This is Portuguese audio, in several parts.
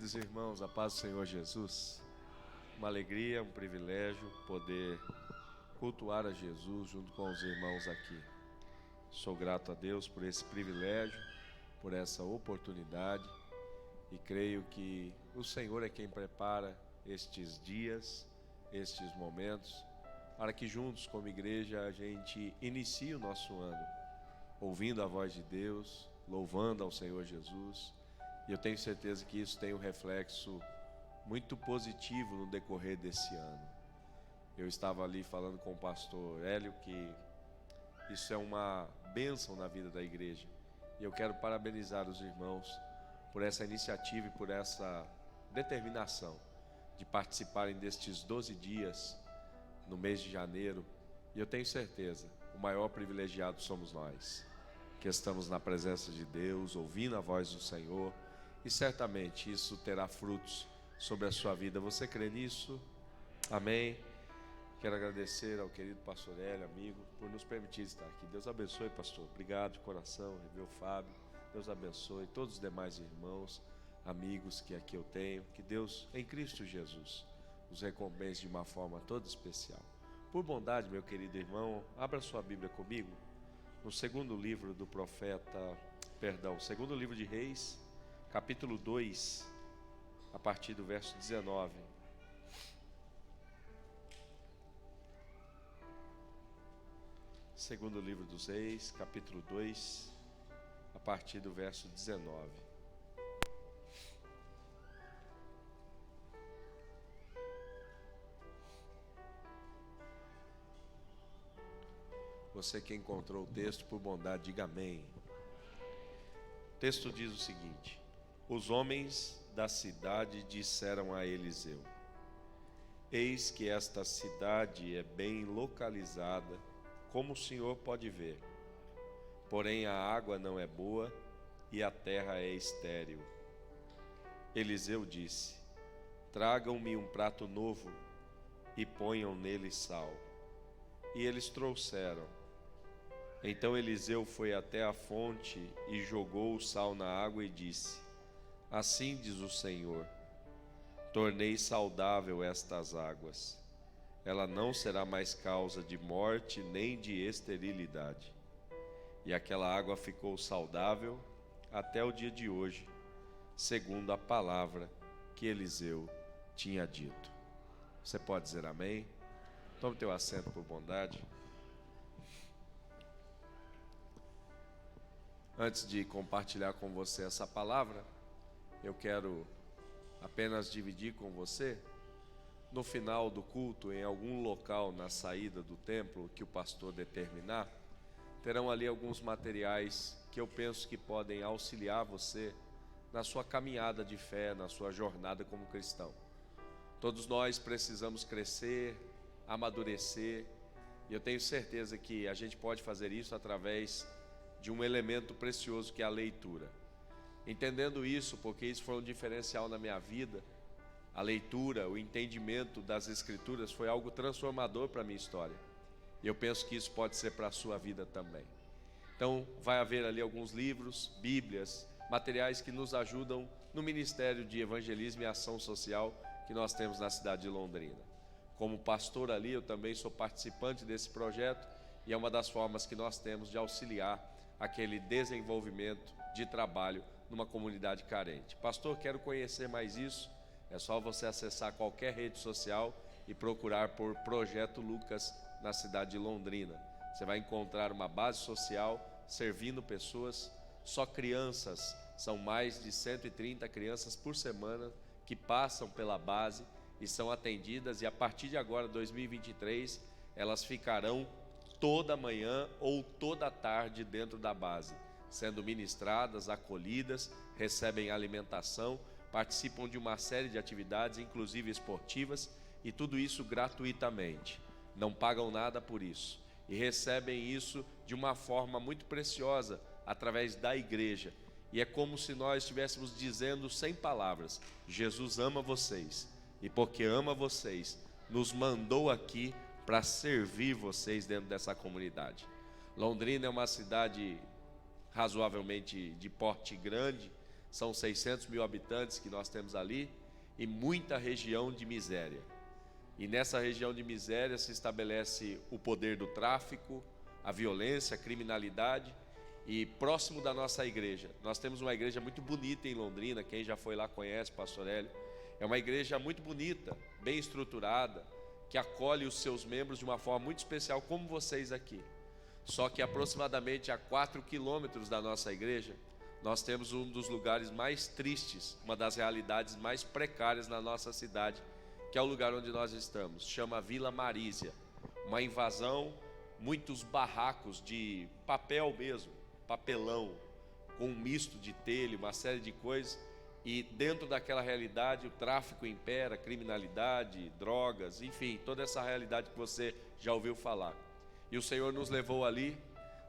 Queridos irmãos, a paz do Senhor Jesus, uma alegria, um privilégio poder cultuar a Jesus junto com os irmãos aqui. Sou grato a Deus por esse privilégio, por essa oportunidade e creio que o Senhor é quem prepara estes dias, estes momentos, para que juntos como igreja a gente inicie o nosso ano, ouvindo a voz de Deus, louvando ao Senhor Jesus. E eu tenho certeza que isso tem um reflexo muito positivo no decorrer desse ano. Eu estava ali falando com o pastor Hélio que isso é uma bênção na vida da igreja. E eu quero parabenizar os irmãos por essa iniciativa e por essa determinação de participarem destes 12 dias no mês de janeiro. E eu tenho certeza, o maior privilegiado somos nós, que estamos na presença de Deus, ouvindo a voz do Senhor. E certamente isso terá frutos sobre a sua vida. Você crê nisso? Amém? Quero agradecer ao querido pastor Hélio, amigo, por nos permitir estar aqui. Deus abençoe, pastor. Obrigado de coração. Reveu Fábio. Deus abençoe todos os demais irmãos, amigos que aqui eu tenho. Que Deus, em Cristo Jesus, os recompense de uma forma toda especial. Por bondade, meu querido irmão, abra sua Bíblia comigo no segundo livro do segundo livro de Reis, capítulo 2, a partir do verso 19. Segundo livro dos Reis, capítulo 2, a partir do verso 19. Você que encontrou o texto, por bondade, diga amém. O texto diz o seguinte: os homens da cidade disseram a Eliseu: eis que esta cidade é bem localizada, como o senhor pode ver. Porém a água não é boa e a terra é estéril. Eliseu disse: tragam-me um prato novo e ponham nele sal. E eles trouxeram. Então Eliseu foi até a fonte e jogou o sal na água e disse: assim diz o Senhor, tornei saudável estas águas. Ela não será mais causa de morte nem de esterilidade. E aquela água ficou saudável até o dia de hoje, segundo a palavra que Eliseu tinha dito. Você pode dizer amém? Tome teu assento por bondade. Antes de compartilhar com você essa palavra, eu quero apenas dividir com você. No final do culto, em algum local na saída do templo que o pastor determinar, terão ali alguns materiais que eu penso que podem auxiliar você na sua caminhada de fé, na sua jornada como cristão. Todos nós precisamos crescer, amadurecer, e eu tenho certeza que a gente pode fazer isso através de um elemento precioso que é a leitura. Entendendo isso, porque isso foi um diferencial na minha vida, a leitura, o entendimento das Escrituras foi algo transformador para a minha história. E eu penso que isso pode ser para a sua vida também. Então, vai haver ali alguns livros, bíblias, materiais que nos ajudam no ministério de evangelismo e ação social que nós temos na cidade de Londrina. Como pastor ali, eu também sou participante desse projeto e é uma das formas que nós temos de auxiliar aquele desenvolvimento de trabalho numa comunidade carente. Pastor, quero conhecer mais isso. É só você acessar qualquer rede social e procurar por Projeto Lucas na cidade de Londrina. Você vai encontrar uma base social servindo pessoas, só crianças, são mais de 130 crianças por semana que passam pela base e são atendidas, e a partir de agora, 2023, elas ficarão toda manhã ou toda tarde dentro da base, sendo ministradas, acolhidas, recebem alimentação, participam de uma série de atividades, inclusive esportivas, e tudo isso gratuitamente. Não pagam nada por isso e recebem isso de uma forma muito preciosa através da igreja. E é como se nós estivéssemos dizendo sem palavras: Jesus ama vocês, e porque ama vocês, nos mandou aqui para servir vocês dentro dessa comunidade. Londrina é uma cidade razoavelmente de porte grande, São 600 mil habitantes que nós temos ali e muita região de miséria. E nessa região de miséria se estabelece o poder do tráfico, a violência, a criminalidade. E próximo da nossa igreja, nós temos uma igreja muito bonita em Londrina. Quem já foi lá conhece, pastor Hélio. É uma igreja muito bonita, bem estruturada, que acolhe os seus membros de uma forma muito especial, como vocês aqui. Só que aproximadamente a 4 quilômetros da nossa igreja, nós temos um dos lugares mais tristes, uma das realidades mais precárias na nossa cidade, que é o lugar onde nós estamos, chama Vila Marísia. Uma invasão, muitos barracos de papel mesmo, papelão, com um misto de telha, uma série de coisas, e dentro daquela realidade o tráfico impera, criminalidade, drogas, enfim, toda essa realidade que você já ouviu falar. E o Senhor nos levou ali.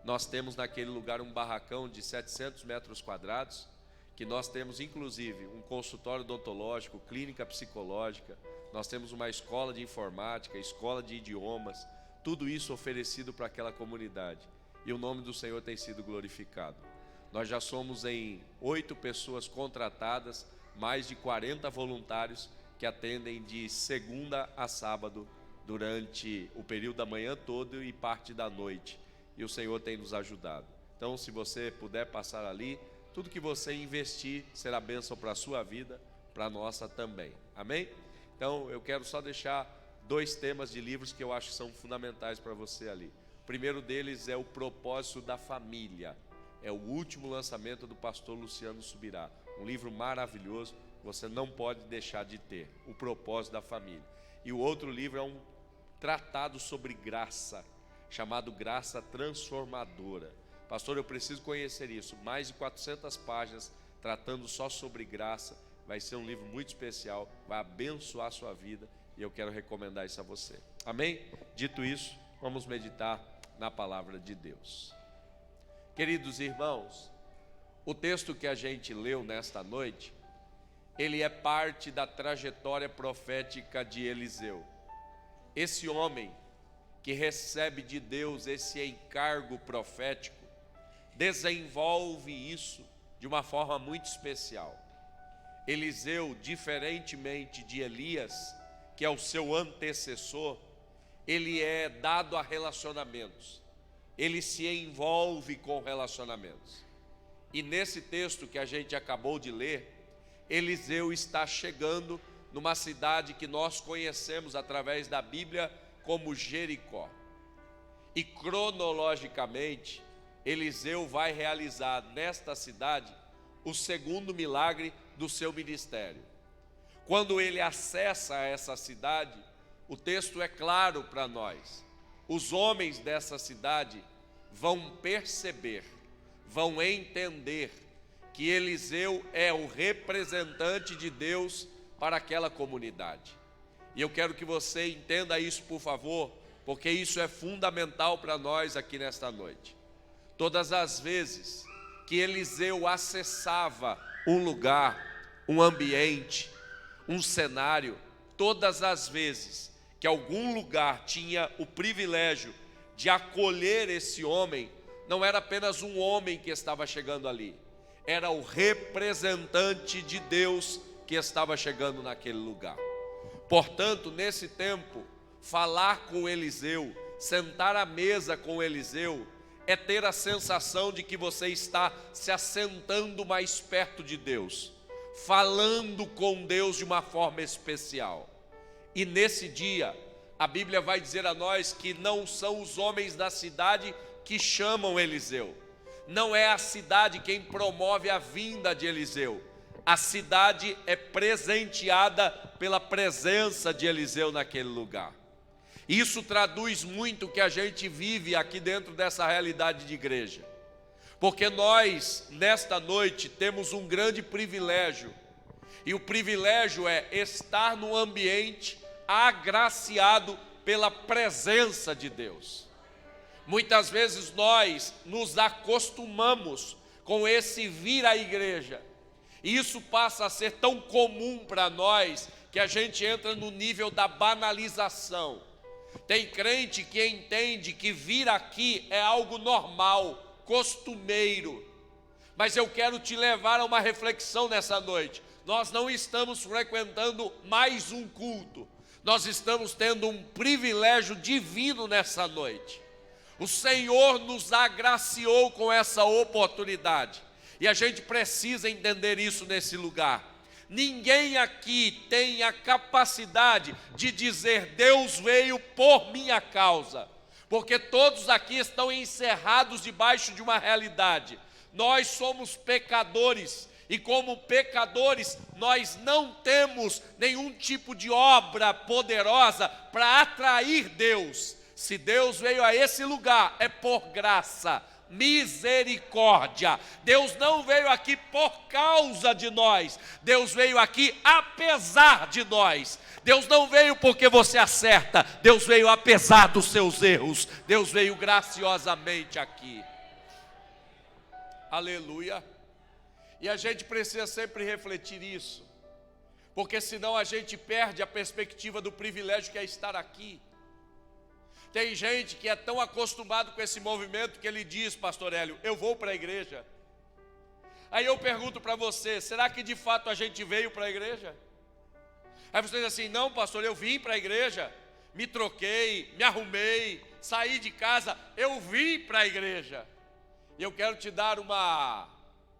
Nós temos naquele lugar um barracão de 700 metros quadrados, que nós temos inclusive um consultório odontológico, clínica psicológica, nós temos uma escola de informática, escola de idiomas, tudo isso oferecido para aquela comunidade. E o nome do Senhor tem sido glorificado. Nós já somos em 8 pessoas contratadas, mais de 40 voluntários que atendem de segunda a sábado, durante o período da manhã todo e parte da noite. E o Senhor tem nos ajudado. Então, se você puder passar ali, tudo que você investir será bênção para a sua vida, para a nossa também. Amém? Então, eu quero só deixar 2 temas de livros que eu acho que são fundamentais para você ali. O primeiro deles é o propósito da família. É o último lançamento do pastor Luciano Subirá. Um livro maravilhoso, você não pode deixar de ter. O propósito da família. E o outro livro é um tratado sobre graça, chamado Graça Transformadora. Pastor, eu preciso conhecer isso. Mais de 400 páginas tratando só sobre graça. Vai ser um livro muito especial, vai abençoar a sua vida e eu quero recomendar isso a você. Amém? Dito isso, vamos meditar na palavra de Deus. Queridos irmãos, o texto que a gente leu nesta noite, ele é parte da trajetória profética de Eliseu. Esse homem que recebe de Deus esse encargo profético, desenvolve isso de uma forma muito especial. Eliseu, diferentemente de Elias, que é o seu antecessor, ele é dado a relacionamentos. Ele se envolve com relacionamentos. E nesse texto que a gente acabou de ler, Eliseu está chegando numa cidade que nós conhecemos através da Bíblia como Jericó. E cronologicamente, Eliseu vai realizar nesta cidade o segundo milagre do seu ministério. Quando ele acessa essa cidade, o texto é claro para nós. Os homens dessa cidade vão perceber, vão entender que Eliseu é o representante de Deus para aquela comunidade. E eu quero que você entenda isso, por favor, porque isso é fundamental para nós aqui nesta noite. Todas as vezes que Eliseu acessava um lugar, um ambiente, um cenário, todas as vezes que algum lugar tinha o privilégio de acolher esse homem, não era apenas um homem que estava chegando ali, era o representante de Deus que estava chegando naquele lugar. Portanto, nesse tempo, falar com Eliseu, sentar à mesa com Eliseu, é ter a sensação de que você está se assentando mais perto de Deus, falando com Deus de uma forma especial. E nesse dia, a Bíblia vai dizer a nós que não são os homens da cidade que chamam Eliseu, não é a cidade quem promove a vinda de Eliseu, a cidade é presenteada pela presença de Eliseu naquele lugar. Isso traduz muito o que a gente vive aqui dentro dessa realidade de igreja, porque nós, nesta noite, temos um grande privilégio, e o privilégio é estar num ambiente agraciado pela presença de Deus. Muitas vezes nós nos acostumamos com esse vir à igreja, e isso passa a ser tão comum para nós, que a gente entra no nível da banalização. Tem crente que entende que vir aqui é algo normal, costumeiro, Mas eu quero te levar a uma reflexão nessa noite. Nós não estamos frequentando mais um culto. Nós estamos tendo um privilégio divino nessa noite. O Senhor nos agraciou com essa oportunidade. E a gente precisa entender isso nesse lugar. Ninguém aqui tem a capacidade de dizer: Deus veio por minha causa. Porque todos aqui estão encerrados debaixo de uma realidade. Nós somos pecadores. E como pecadores, nós não temos nenhum tipo de obra poderosa para atrair Deus. Se Deus veio a esse lugar, é por graça, misericórdia. Deus não veio aqui por causa de nós. Deus veio aqui apesar de nós. Deus não veio porque você acerta. Deus veio apesar dos seus erros. Deus veio graciosamente aqui. Aleluia. E a gente precisa sempre refletir isso, porque senão a gente perde a perspectiva do privilégio que é estar aqui. Tem gente que é tão acostumado com esse movimento que ele diz: pastor Hélio, eu vou para a igreja. Aí eu pergunto para você: será que de fato a gente veio para a igreja? Aí você diz assim: não, pastor, eu vim para a igreja, me troquei, me arrumei, saí de casa, eu vim para a igreja. E eu quero te dar uma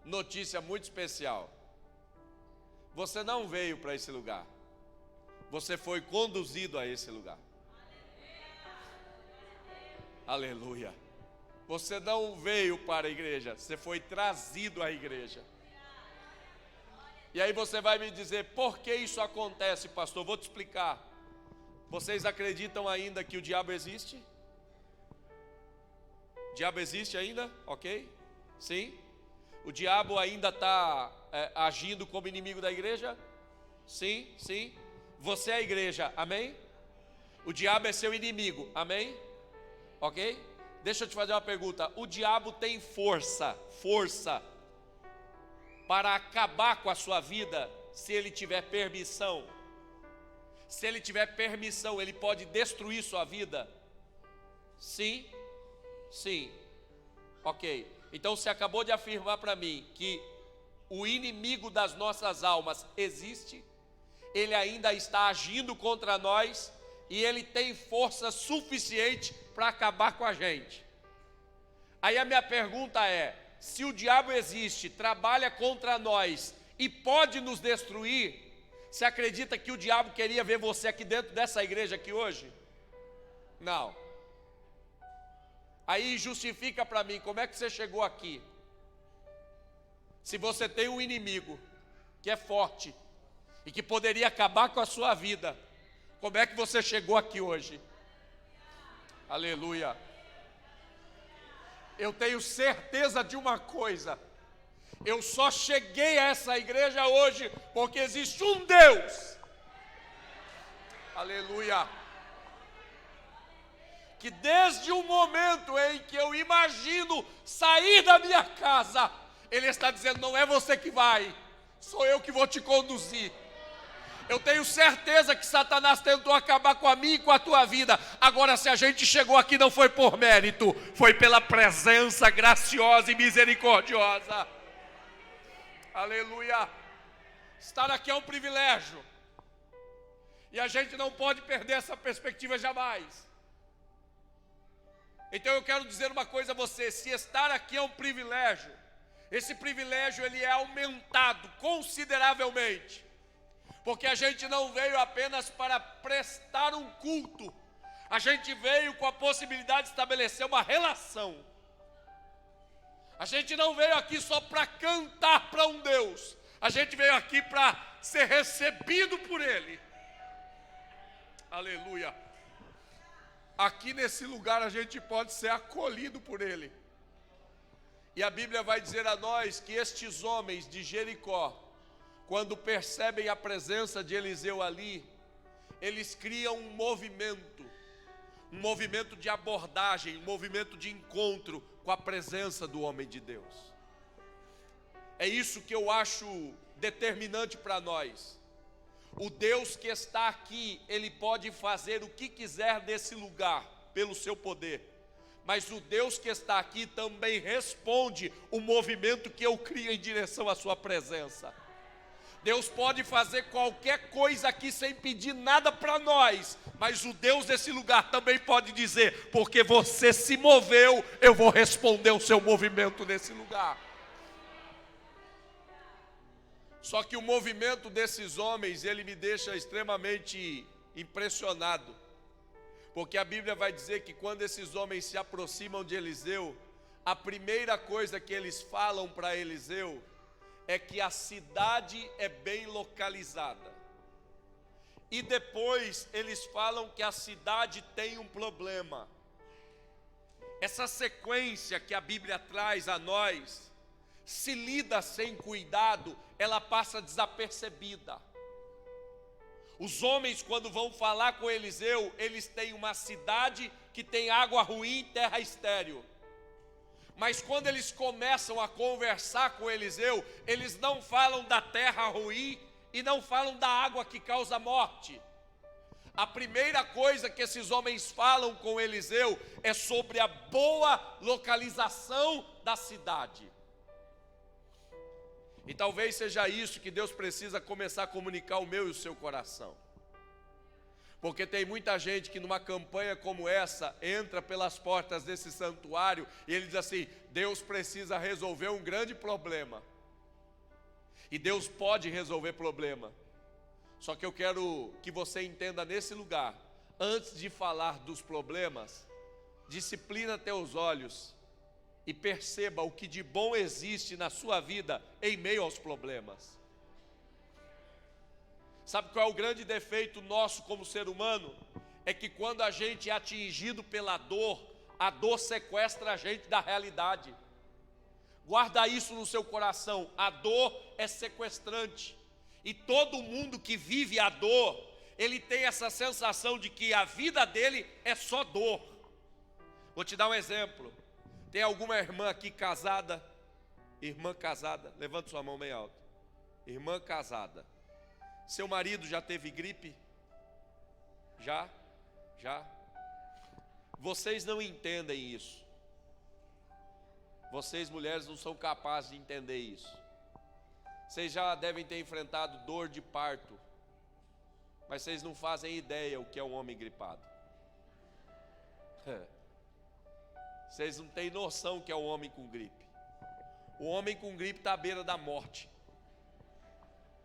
notícia muito especial. Você não veio para esse lugar. Você foi conduzido a esse lugar. Aleluia. Você não veio para a igreja, você foi trazido à igreja. E aí você vai me dizer: por que isso acontece, pastor? Vou te explicar. Vocês acreditam ainda que o diabo existe? O diabo existe ainda? Ok? Sim? O diabo ainda está agindo como inimigo da igreja? Sim, sim. Você é a igreja, amém? O diabo é seu inimigo, amém? Ok? Deixa eu te fazer uma pergunta. O diabo tem força para acabar com a sua vida se ele tiver permissão? Se ele tiver permissão, ele pode destruir sua vida? Sim? Sim. Ok. Então você acabou de afirmar para mim que o inimigo das nossas almas existe, ele ainda está agindo contra nós e ele tem força suficiente para acabar com a gente. Aí a minha pergunta é: se o diabo existe, trabalha contra nós e pode nos destruir, você acredita que o diabo queria ver você aqui dentro dessa igreja aqui hoje? Não. Aí justifica para mim, como é que você chegou aqui? Se você tem um inimigo que é forte e que poderia acabar com a sua vida, como é que você chegou aqui hoje? Aleluia. Eu tenho certeza de uma coisa: eu só cheguei a essa igreja hoje porque existe um Deus. Aleluia. Que desde o momento em que eu imagino sair da minha casa, Ele está dizendo: não é você que vai, sou eu que vou te conduzir. Eu tenho certeza que Satanás tentou acabar com a minha e com a tua vida. Agora, se a gente chegou aqui, não foi por mérito, foi pela presença graciosa e misericordiosa. Aleluia. Estar aqui é um privilégio, e a gente não pode perder essa perspectiva jamais. Então eu quero dizer uma coisa a você: se estar aqui é um privilégio, esse privilégio ele é aumentado consideravelmente, porque a gente não veio apenas para prestar um culto, a gente veio com a possibilidade de estabelecer uma relação. A gente não veio aqui só para cantar para um Deus, a gente veio aqui para ser recebido por Ele. Aleluia. Aqui nesse lugar a gente pode ser acolhido por Ele. E a Bíblia vai dizer a nós que estes homens de Jericó, quando percebem a presença de Eliseu ali, eles criam um movimento de abordagem, um movimento de encontro com a presença do homem de Deus. É isso que eu acho determinante para nós. O Deus que está aqui, Ele pode fazer o que quiser desse lugar, pelo seu poder. mas o Deus que está aqui também responde o movimento que eu crio em direção à sua presença. Deus pode fazer qualquer coisa aqui sem pedir nada para nós, mas o Deus desse lugar também pode dizer: porque você se moveu, eu vou responder o seu movimento nesse lugar. Só que o movimento desses homens, ele me deixa extremamente impressionado, porque a Bíblia vai dizer que quando esses homens se aproximam de Eliseu, a primeira coisa que eles falam para Eliseu é que a cidade é bem localizada. E depois eles falam que a cidade tem um problema. Essa sequência que a Bíblia traz a nós, se lida sem cuidado, ela passa desapercebida. Os homens, quando vão falar com Eliseu, eles têm uma cidade que tem água ruim e terra estéril. Mas quando eles começam a conversar com Eliseu, eles não falam da terra ruim e não falam da água que causa morte. A primeira coisa que esses homens falam com Eliseu é sobre a boa localização da cidade. E talvez seja isso que Deus precisa começar a comunicar ao meu e o seu coração. Porque tem muita gente que numa campanha como essa, entra pelas portas desse santuário e ele diz assim: Deus precisa resolver um grande problema. E Deus pode resolver problema. Só que eu quero que você entenda nesse lugar, antes de falar dos problemas, disciplina teus olhos e perceba o que de bom existe na sua vida em meio aos problemas. Sabe qual é o grande defeito nosso como ser humano? É que quando a gente é atingido pela dor, a dor sequestra a gente da realidade. Guarda isso no seu coração, a dor é sequestrante. E todo mundo que vive a dor, ele tem essa sensação de que a vida dele é só dor. Vou te dar um exemplo. Tem alguma irmã aqui casada? Irmã casada, levanta sua mão bem alto. Irmã casada. Seu marido já teve gripe? Já? Vocês não entendem isso. Vocês mulheres não são capazes de entender isso. Vocês já devem ter enfrentado dor de parto, mas vocês não fazem ideia o que é um homem gripado. Vocês não têm noção o que é um homem com gripe. O homem com gripe está à beira da morte.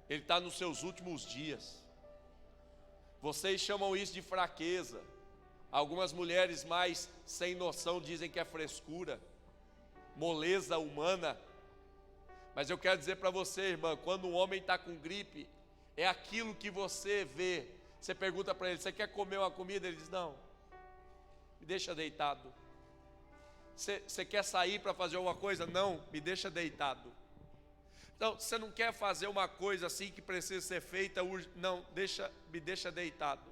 Ele está nos seus últimos dias. Vocês chamam isso de fraqueza. Algumas mulheres mais sem noção dizem que é frescura, moleza humana. Mas eu quero dizer para você, irmã, quando um homem está com gripe, é aquilo que você vê. Você pergunta para ele: você quer comer uma comida? Ele diz: não, me deixa deitado. Você quer sair para fazer alguma coisa? Não, me deixa deitado. Então, você não quer fazer uma coisa assim que precisa ser feita? Não, me deixa deitado.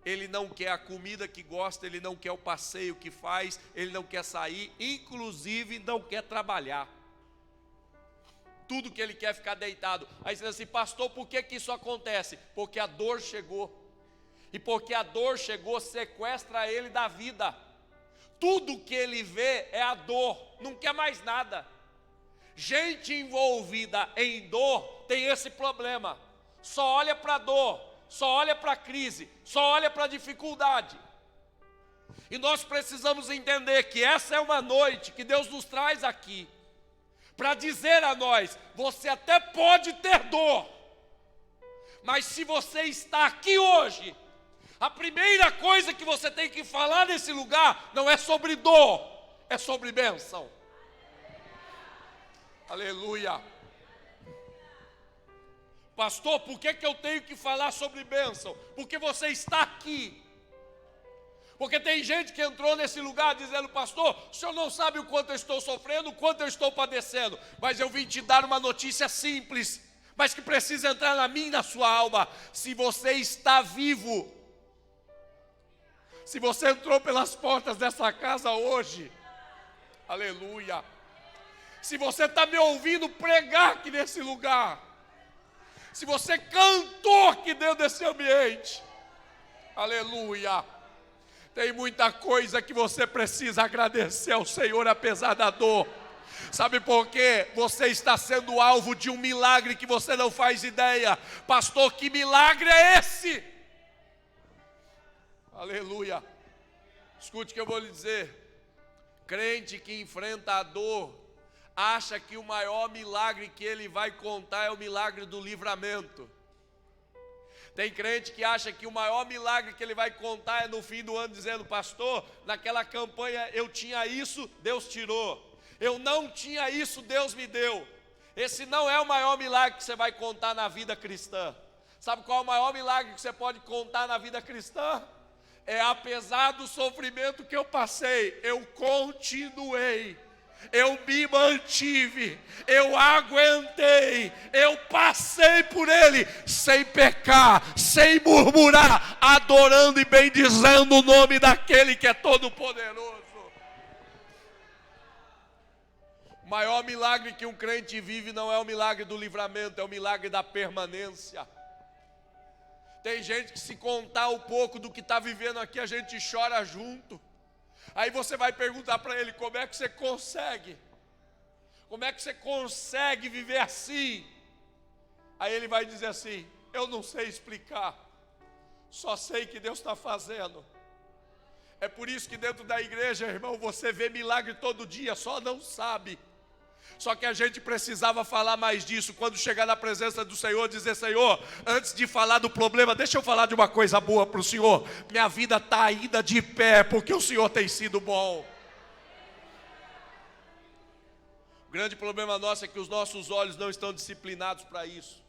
Ele não quer a comida que gosta, ele não quer o passeio que faz, ele não quer sair, inclusive não quer trabalhar. Tudo que ele quer é ficar deitado. Aí você diz assim: pastor, por que isso acontece? Porque a dor chegou. E porque a dor chegou, sequestra ele da vida. Tudo que ele vê é a dor, não quer mais nada. Gente envolvida em dor tem esse problema. Só olha para a dor, só olha para a crise, só olha para a dificuldade. E nós precisamos entender que essa é uma noite que Deus nos traz aqui para dizer a nós: você até pode ter dor, mas se você está aqui hoje, a primeira coisa que você tem que falar nesse lugar não é sobre dor, é sobre bênção. Aleluia. Pastor, por que eu tenho que falar sobre bênção? Porque você está aqui. Porque tem gente que entrou nesse lugar dizendo: pastor, o senhor não sabe o quanto eu estou sofrendo, o quanto eu estou padecendo, mas eu vim te dar uma notícia simples, mas que precisa entrar na minha e na sua alma. Se você está vivo, se você entrou pelas portas dessa casa hoje, aleluia, se você está me ouvindo pregar aqui nesse lugar, se você cantou aqui dentro desse ambiente, aleluia, Tem muita coisa que você precisa agradecer ao Senhor apesar da dor. Sabe por quê? Você está sendo alvo de um milagre que você não faz ideia. Pastor, que milagre é esse? Aleluia. Escute o que eu vou lhe dizer. Crente que enfrenta a dor, acha que o maior milagre que ele vai contar é o milagre do livramento. Tem crente que acha que o maior milagre que ele vai contar é no fim do ano, dizendo: pastor, naquela campanha eu tinha isso, Deus tirou. Eu não tinha isso, Deus me deu. Esse não é o maior milagre que você vai contar na vida cristã. Sabe qual é o maior milagre que você pode contar na vida cristã? É apesar do sofrimento que eu passei, eu continuei. Eu me mantive, eu aguentei, eu passei por ele, sem pecar, sem murmurar, adorando e bendizendo o nome daquele que é todo poderoso. O maior milagre que um crente vive não é o milagre do livramento, é o milagre da permanência. Tem gente que, se contar um pouco do que está vivendo aqui, a gente chora junto. Aí você vai perguntar para ele: como é que você consegue? Como é que você consegue viver assim? Aí ele vai dizer assim: eu não sei explicar, só sei que Deus está fazendo. É por isso que dentro da igreja, irmão, você vê milagre todo dia, só não sabe. Só que a gente precisava falar mais disso. Quando chegar na presença do Senhor, dizer: Senhor, antes de falar do problema, deixa eu falar de uma coisa boa para o Senhor. Minha vida está ainda de pé, porque o Senhor tem sido bom. O grande problema nosso é que os nossos olhos não estão disciplinados para isso.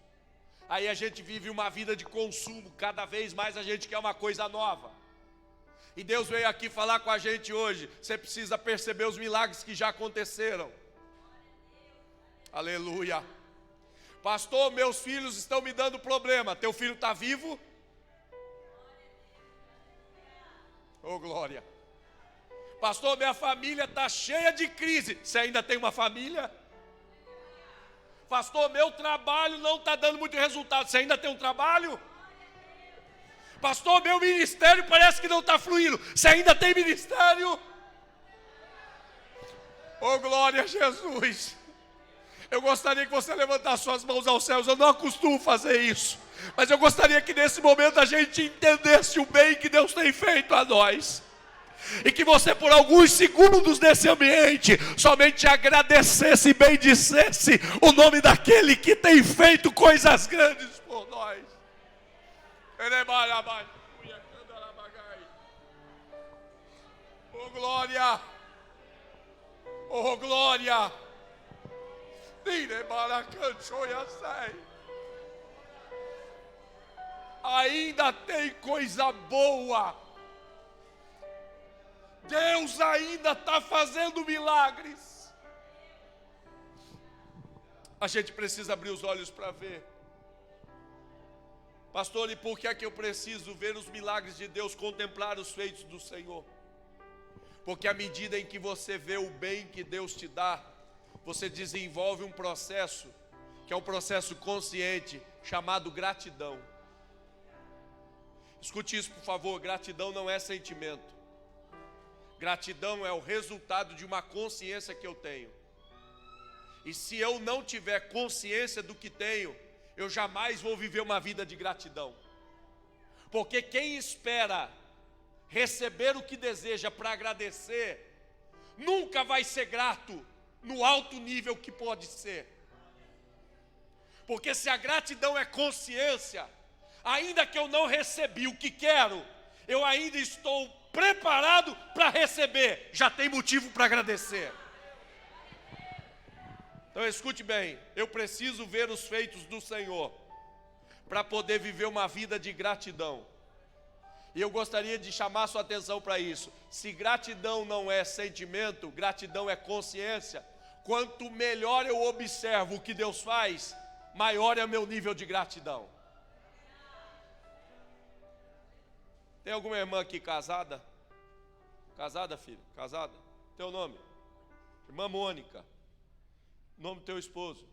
Aí a gente vive uma vida de consumo. Cada vez mais a gente quer uma coisa nova. E Deus veio aqui falar com a gente hoje: você precisa perceber os milagres que já aconteceram. Aleluia. Pastor, meus filhos estão me dando problema. Teu filho está vivo? Oh, glória. Pastor, minha família está cheia de crise. Você ainda tem uma família? Pastor, meu trabalho não está dando muito resultado. Você ainda tem um trabalho? Pastor, meu ministério parece que não está fluindo. Você ainda tem ministério? Oh, glória a Jesus. Eu gostaria que você levantasse suas mãos aos céus. Eu não costumo fazer isso, mas eu gostaria que nesse momento a gente entendesse o bem que Deus tem feito a nós. E que você, por alguns segundos nesse ambiente, somente agradecesse e bendissesse o nome daquele que tem feito coisas grandes por nós. Oh, glória! Oh, glória! Ainda tem coisa boa. Deus ainda está fazendo milagres. A gente precisa abrir os olhos para ver. Pastor, e por que é que eu preciso ver os milagres de Deus, contemplar os feitos do Senhor? Porque à medida em que você vê o bem que Deus te dá, você desenvolve um processo, que é um processo consciente, chamado gratidão. Escute isso, por favor: gratidão não é sentimento. Gratidão é o resultado de uma consciência que eu tenho. E se eu não tiver consciência do que tenho, eu jamais vou viver uma vida de gratidão. Porque quem espera receber o que deseja para agradecer, nunca vai ser grato no alto nível que pode ser. Porque se a gratidão é consciência, ainda que eu não recebi o que quero, eu ainda estou preparado para receber. Já tem motivo para agradecer. Então escute bem, eu preciso ver os feitos do Senhor para poder viver uma vida de gratidão. E eu gostaria de chamar sua atenção para isso. Se gratidão não é sentimento, gratidão é consciência. Quanto melhor eu observo o que Deus faz, maior é o meu nível de gratidão. Tem alguma irmã aqui casada? Casada, filho? Casada? Teu nome? Irmã Mônica. Nome do teu esposo?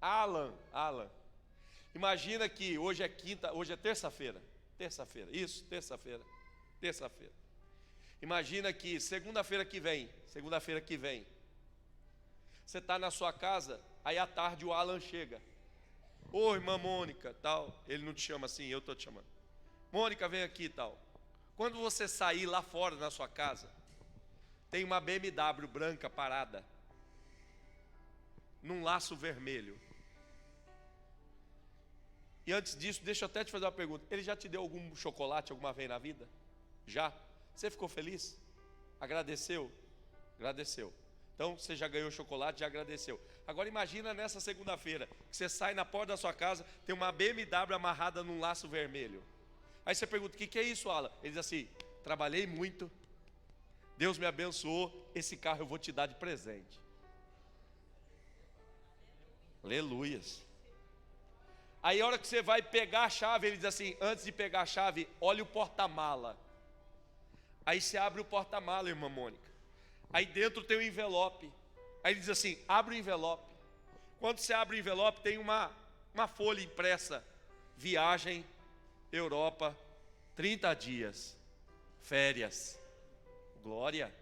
Alan. Imagina que hoje é quinta, hoje é terça-feira. Terça-feira, isso, terça-feira. Imagina que segunda-feira que vem, você está na sua casa, aí à tarde o Alan chega. Ô, irmã Mônica, tal. Ele não te chama assim, eu estou te chamando. Mônica, vem aqui, tal. Quando você sair lá fora na sua casa, tem uma BMW branca parada, num laço vermelho. E antes disso, deixa eu até te fazer uma pergunta. Ele já te deu algum chocolate alguma vez na vida? Já? Você ficou feliz? Agradeceu? Agradeceu. Então você já ganhou chocolate, já agradeceu. Agora imagina nessa segunda-feira, que você sai na porta da sua casa, tem uma BMW amarrada num laço vermelho. Aí você pergunta, o que é isso, Alan? Ele diz assim, trabalhei muito, Deus me abençoou, esse carro eu vou te dar de presente. Aleluias. Aí a hora que você vai pegar a chave, ele diz assim, antes de pegar a chave, olha o porta-mala. Aí você abre o porta-mala, irmã Mônica. Aí dentro tem um envelope. Aí ele diz assim, abre o envelope. Quando você abre o envelope, tem uma folha impressa. Viagem, Europa, 30 dias, férias, glória.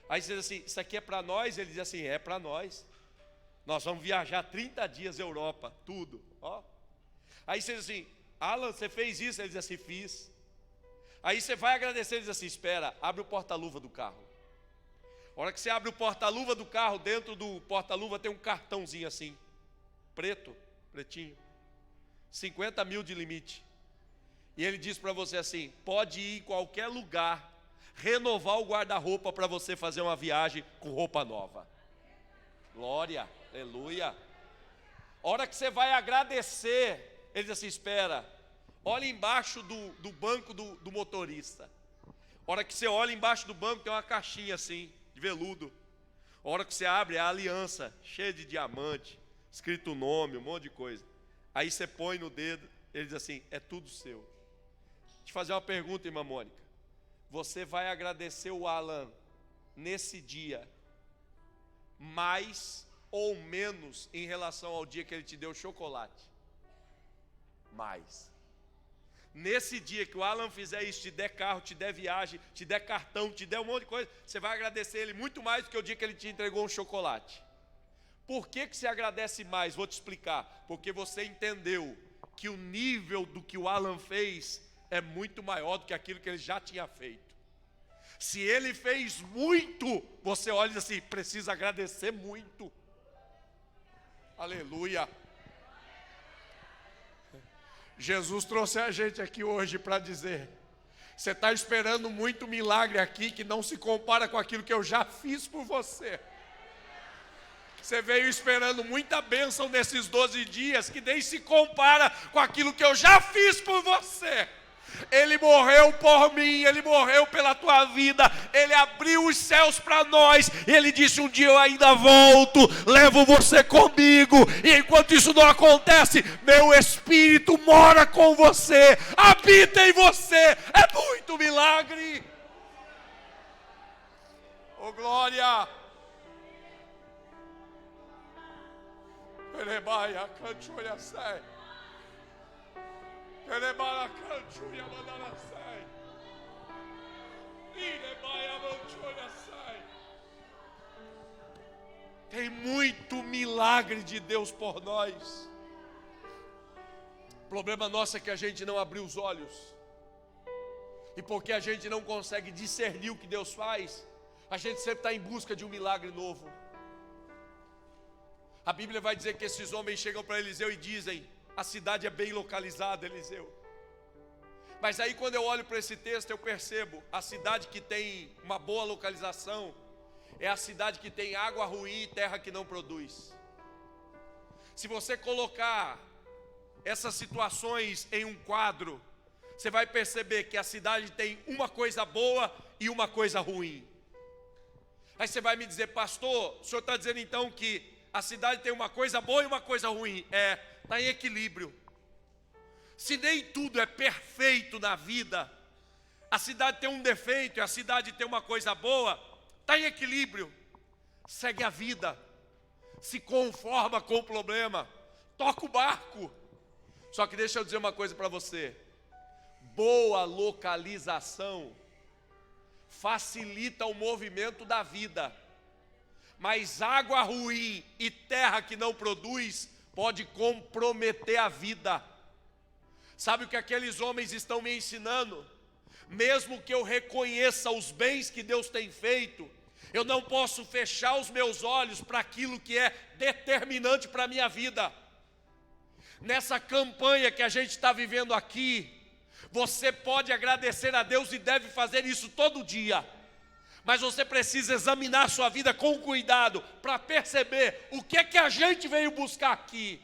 Aí você diz assim, isso aqui é para nós? Ele diz assim, é para nós. Nós vamos viajar 30 dias Europa, tudo. Ó. Aí você diz assim, Alan, você fez isso? Ele diz assim, fiz. Aí você vai agradecer, ele diz assim, espera, abre o porta-luva do carro. A hora que você abre o porta-luva do carro, dentro do porta-luva tem um cartãozinho assim, pretinho, 50 mil de limite. E ele diz para você assim, pode ir em qualquer lugar, renovar o guarda-roupa para você fazer uma viagem com roupa nova. Glória, aleluia. A hora que você vai agradecer, ele diz assim, espera, olha embaixo do banco do motorista. A hora que você olha embaixo do banco, tem uma caixinha assim, de veludo. A hora que você abre, é a aliança, cheia de diamante, escrito o nome, um monte de coisa. Aí você põe no dedo, ele diz assim, é tudo seu. Deixa eu te fazer uma pergunta, irmã Mônica. Você vai agradecer o Alan nesse dia, mais ou menos em relação ao dia que ele te deu chocolate? Mais. Nesse dia que o Alan fizer isso, te der carro, te der viagem, te der cartão, te der um monte de coisa, você vai agradecer ele muito mais do que o dia que ele te entregou um chocolate. Por que você agradece mais? Vou te explicar. Porque você entendeu que o nível do que o Alan fez é muito maior do que aquilo que ele já tinha feito. Se ele fez muito, você olha e diz assim, precisa agradecer muito. Aleluia. Jesus trouxe a gente aqui hoje para dizer, você está esperando muito milagre aqui que não se compara com aquilo que eu já fiz por você. Você veio esperando muita bênção nesses 12 dias que nem se compara com aquilo que eu já fiz por você. Ele morreu por mim, Ele morreu pela tua vida, Ele abriu os céus para nós, Ele disse, um dia eu ainda volto, levo você comigo, e enquanto isso não acontece, meu Espírito mora com você, habita em você, é muito milagre. Oh glória. Elebaia, canchoia, sai. Tem muito milagre de Deus por nós. O problema nosso é que a gente não abriu os olhos. E porque a gente não consegue discernir o que Deus faz, a gente sempre está em busca de um milagre novo. A Bíblia vai dizer que esses homens chegam para Eliseu e dizem, a cidade é bem localizada, Eliseu. Mas aí quando eu olho para esse texto, eu percebo, a cidade que tem uma boa localização, é a cidade que tem água ruim e terra que não produz. Se você colocar essas situações em um quadro, você vai perceber que a cidade tem uma coisa boa e uma coisa ruim. Aí você vai me dizer, pastor, o senhor está dizendo então que a cidade tem uma coisa boa e uma coisa ruim? Está em equilíbrio. Se nem tudo é perfeito na vida, a cidade tem um defeito e a cidade tem uma coisa boa, está em equilíbrio. Segue a vida, se conforma com o problema, toca o barco. Só que deixa eu dizer uma coisa para você, boa localização facilita o movimento da vida, mas água ruim e terra que não produz pode comprometer a vida. Sabe o que aqueles homens estão me ensinando? Mesmo que eu reconheça os bens que Deus tem feito, eu não posso fechar os meus olhos para aquilo que é determinante para a minha vida. Nessa campanha que a gente está vivendo aqui, você pode agradecer a Deus e deve fazer isso todo dia. Mas você precisa examinar a sua vida com cuidado para perceber o que é que a gente veio buscar aqui.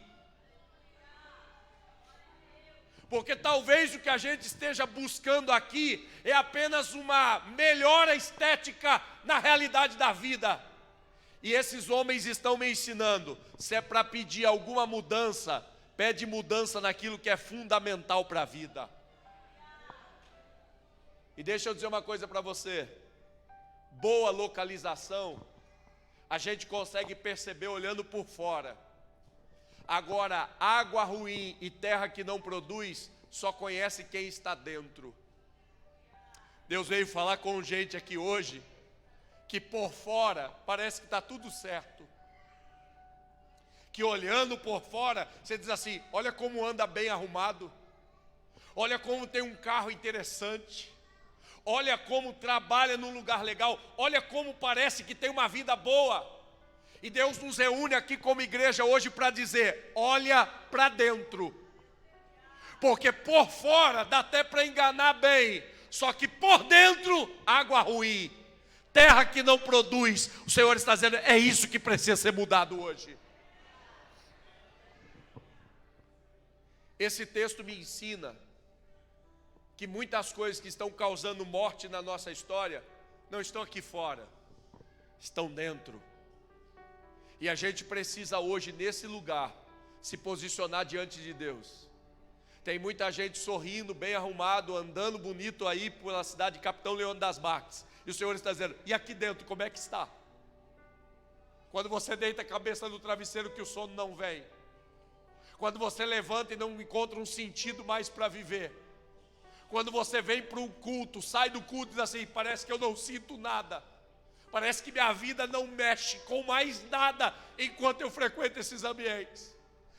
Porque talvez o que a gente esteja buscando aqui é apenas uma melhora estética na realidade da vida. E esses homens estão me ensinando, se é para pedir alguma mudança, pede mudança naquilo que é fundamental para a vida. E deixa eu dizer uma coisa para você, boa localização, a gente consegue perceber olhando por fora. Agora, água ruim e terra que não produz, só conhece quem está dentro. Deus veio falar com gente aqui hoje, que por fora parece que está tudo certo. Que olhando por fora, você diz assim, olha como anda bem arrumado. Olha como tem um carro interessante. Olha como trabalha num lugar legal. Olha como parece que tem uma vida boa. E Deus nos reúne aqui como igreja hoje para dizer, olha para dentro. Porque por fora dá até para enganar bem, só que por dentro, água ruim, terra que não produz. O Senhor está dizendo, é isso que precisa ser mudado hoje. Esse texto me ensina que muitas coisas que estão causando morte na nossa história, não estão aqui fora, estão dentro. E a gente precisa hoje, nesse lugar, se posicionar diante de Deus. Tem muita gente sorrindo, bem arrumado, andando bonito aí pela cidade de Capitão Leônidas das Marques. E o Senhor está dizendo, e aqui dentro, como é que está? Quando você deita a cabeça no travesseiro que o sono não vem. Quando você levanta e não encontra um sentido mais para viver. Quando você vem para um culto, sai do culto e diz assim, parece que eu não sinto nada. Parece que minha vida não mexe com mais nada enquanto eu frequento esses ambientes.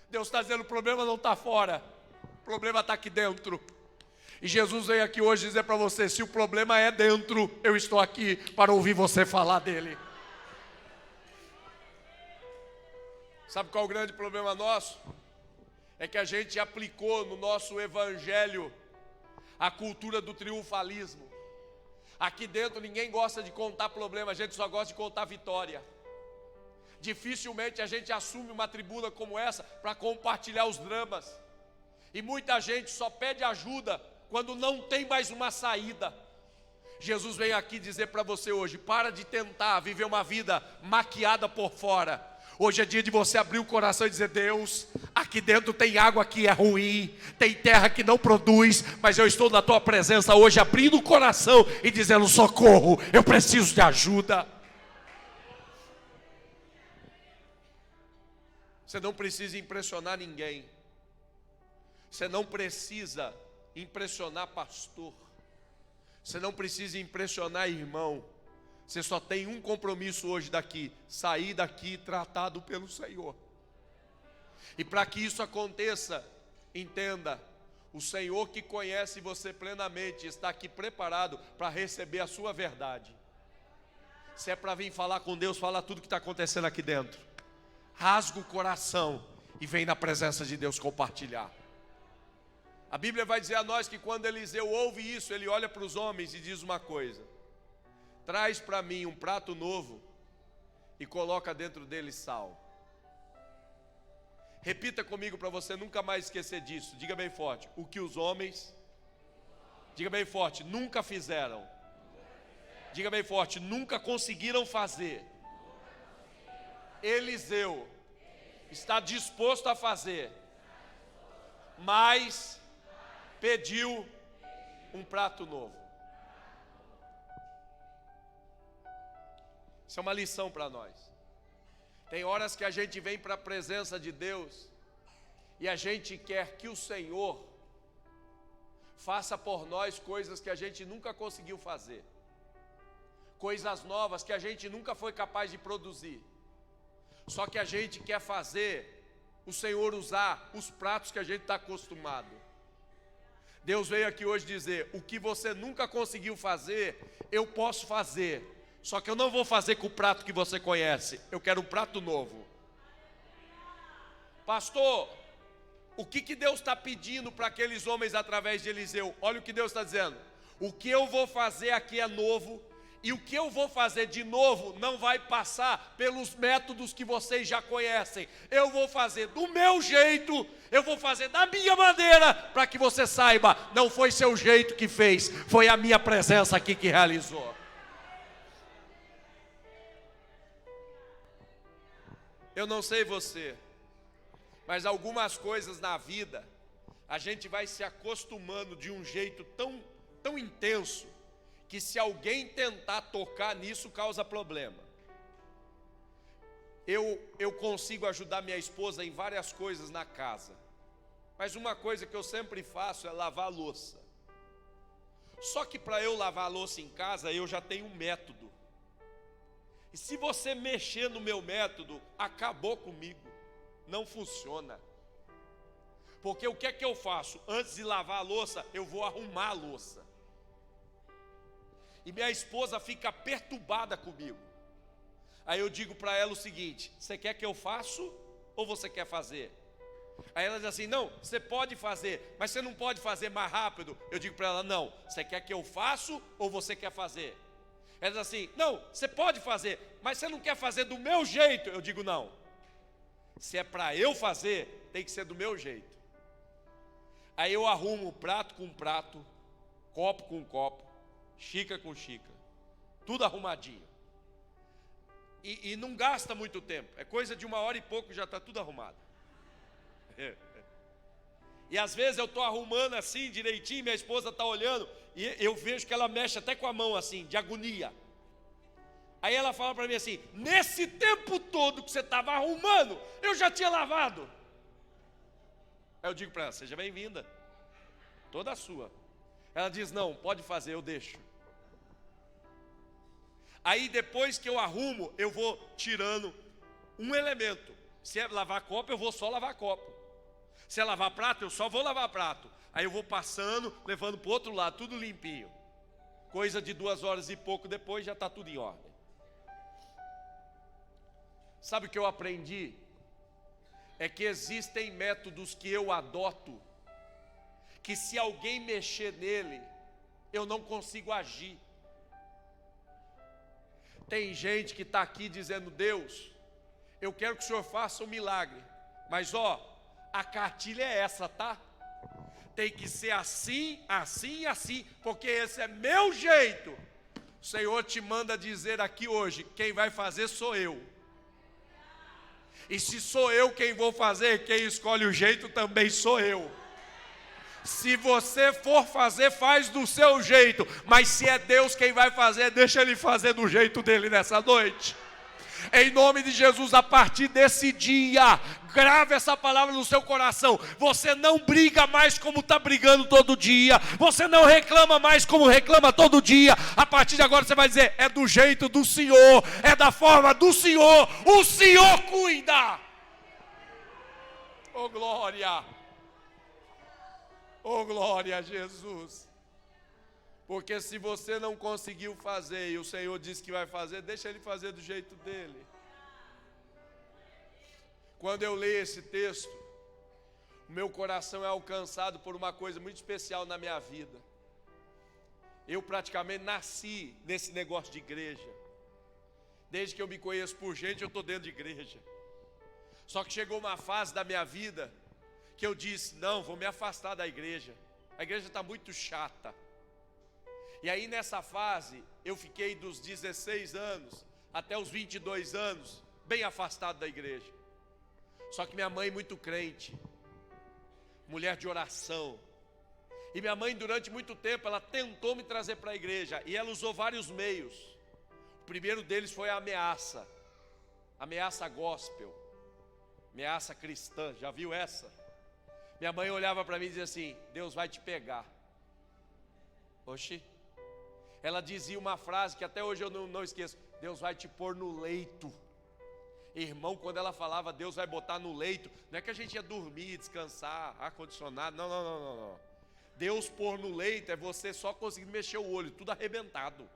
Deus está dizendo, o problema não está fora, o problema está aqui dentro. E Jesus veio aqui hoje dizer para você, se o problema é dentro, eu estou aqui para ouvir você falar dele. Sabe qual é o grande problema nosso? É que a gente aplicou no nosso evangelho a cultura do triunfalismo. Aqui dentro ninguém gosta de contar problema, a gente só gosta de contar vitória. Dificilmente a gente assume uma tribuna como essa para compartilhar os dramas. E muita gente só pede ajuda quando não tem mais uma saída. Jesus vem aqui dizer para você hoje, para de tentar viver uma vida maquiada por fora. Hoje é dia de você abrir o coração e dizer, Deus, aqui dentro tem água que é ruim, tem terra que não produz, mas eu estou na tua presença hoje abrindo o coração e dizendo, socorro, eu preciso de ajuda. Você não precisa impressionar ninguém. Você não precisa impressionar pastor. Você não precisa impressionar irmão. Você só tem um compromisso hoje daqui, sair daqui tratado pelo Senhor. E para que isso aconteça, entenda, o Senhor que conhece você plenamente está aqui preparado para receber a sua verdade. Se é para vir falar com Deus, fala tudo que está acontecendo aqui dentro. Rasga o coração e vem na presença de Deus compartilhar. A Bíblia vai dizer a nós que quando Eliseu ouve isso, ele olha para os homens e diz uma coisa: traz para mim um prato novo e coloca dentro dele sal. Repita comigo para você nunca mais esquecer disso. Diga bem forte, o que os homens, diga bem forte, nunca fizeram. Diga bem forte, nunca conseguiram fazer. Eliseu está disposto a fazer, mas pediu um prato novo. Isso é uma lição para nós. Tem horas que a gente vem para a presença de Deus e a gente quer que o Senhor faça por nós coisas que a gente nunca conseguiu fazer. coisas novas que a gente nunca foi capaz de produzir. Só que a gente quer fazer o Senhor usar os pratos que a gente está acostumado. Deus veio aqui hoje dizer: o que você nunca conseguiu fazer, eu posso fazer. Só que eu não vou fazer com o prato que você conhece, eu quero um prato novo. Pastor, o que Deus está pedindo para aqueles homens através de Eliseu? Olha o que Deus está dizendo: o que eu vou fazer aqui é novo, e o que eu vou fazer de novo não vai passar pelos métodos que vocês já conhecem. Eu vou fazer do meu jeito, eu vou fazer da minha maneira, para que você saiba, não foi seu jeito que fez, foi a minha presença aqui que realizou. Eu não sei você, mas algumas coisas na vida, a gente vai se acostumando de um jeito tão intenso, que se alguém tentar tocar nisso, causa problema. Eu consigo ajudar minha esposa em várias coisas na casa, mas uma coisa que eu sempre faço é lavar a louça. Só que para eu lavar a louça em casa, eu já tenho um método. E se você mexer no meu método, acabou comigo. Não funciona. Porque o que é que eu faço? Antes de lavar a louça, eu vou arrumar a louça. E minha esposa fica perturbada comigo. Aí eu digo para ela o seguinte: você quer que eu faça ou você quer fazer? Aí ela diz assim: não, você pode fazer, mas você não pode fazer mais rápido. Eu digo para ela: não, você quer que eu faça ou você quer fazer? Ela diz assim: não, você pode fazer, mas você não quer fazer do meu jeito. Eu digo: não, se é para eu fazer, tem que ser do meu jeito. Aí eu arrumo prato com prato, copo com copo, xícara com xícara, tudo arrumadinho. E não gasta muito tempo, é coisa de 1 hora e pouco, já está tudo arrumado. E às vezes eu estou arrumando assim direitinho, minha esposa está olhando, e eu vejo que ela mexe até com a mão assim, de agonia. Aí ela fala para mim assim: nesse tempo todo que você estava arrumando, eu já tinha lavado. Aí eu digo para ela: seja bem-vinda, toda sua. Ela diz: não, pode fazer, eu deixo. Aí depois que eu arrumo, eu vou tirando um elemento. Se é lavar copo, eu vou só lavar copo. Se é lavar prato, eu só vou lavar prato. Aí eu vou passando, levando para o outro lado, tudo limpinho. Coisa de 2 horas e pouco depois, já está tudo em ordem. Sabe o que eu aprendi? É que existem métodos que eu adoto, que se alguém mexer nele, eu não consigo agir. Tem gente que está aqui dizendo: Deus, eu quero que o Senhor faça um milagre, mas a cartilha é essa, tá? Tem que ser assim, assim e assim, porque esse é meu jeito. O Senhor te manda dizer aqui hoje: quem vai fazer sou eu. E se sou eu quem vou fazer, quem escolhe o jeito também sou eu. Se você for fazer, faz do seu jeito, mas se é Deus quem vai fazer, deixa Ele fazer do jeito dele nessa noite. Em nome de Jesus, a partir desse dia, grave essa palavra no seu coração. Você não briga mais como está brigando todo dia. Você não reclama mais como reclama todo dia. A partir de agora você vai dizer: é do jeito do Senhor, é da forma do Senhor. O Senhor cuida. Oh glória! Oh glória a Jesus! Porque se você não conseguiu fazer e o Senhor disse que vai fazer, deixa Ele fazer do jeito dele. Quando eu leio esse texto, o meu coração é alcançado por uma coisa muito especial na minha vida. Eu praticamente nasci nesse negócio de igreja. Desde que eu me conheço por gente, eu estou dentro de igreja. Só que chegou uma fase da minha vida que eu disse: não, vou me afastar da igreja. A igreja está muito chata. E aí nessa fase, eu fiquei dos 16 anos até os 22 anos, bem afastado da igreja. Só que minha mãe muito crente, mulher de oração. E minha mãe durante muito tempo, ela tentou me trazer para a igreja. E ela usou vários meios. O primeiro deles foi a ameaça. Ameaça gospel. Ameaça cristã, já viu essa? Minha mãe olhava para mim e dizia assim: Deus vai te pegar. Oxi. ela dizia uma frase que até hoje eu não esqueço: Deus vai te pôr no leito. Irmão, quando ela falava Deus vai botar no leito, não é que a gente ia dormir, descansar, ar-condicionado, não. Deus pôr no leito é você só conseguindo mexer o olho, tudo arrebentado.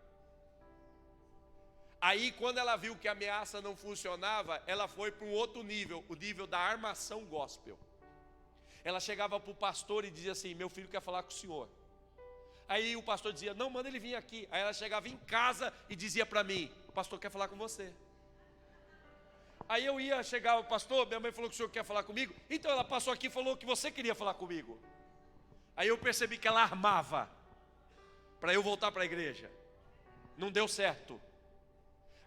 Aí quando ela viu que a ameaça não funcionava, ela foi para um outro nível, o nível da armação gospel. Ela chegava para o pastor e dizia assim: meu filho quer falar com o senhor. Aí o pastor dizia: não, manda ele vir aqui. Aí ela chegava em casa e dizia para mim: o pastor quer falar com você. Aí eu chegava: pastor, minha mãe falou que o senhor quer falar comigo. Então ela passou aqui e falou que você queria falar comigo. Aí eu percebi que ela armava para eu voltar para a igreja. Não deu certo.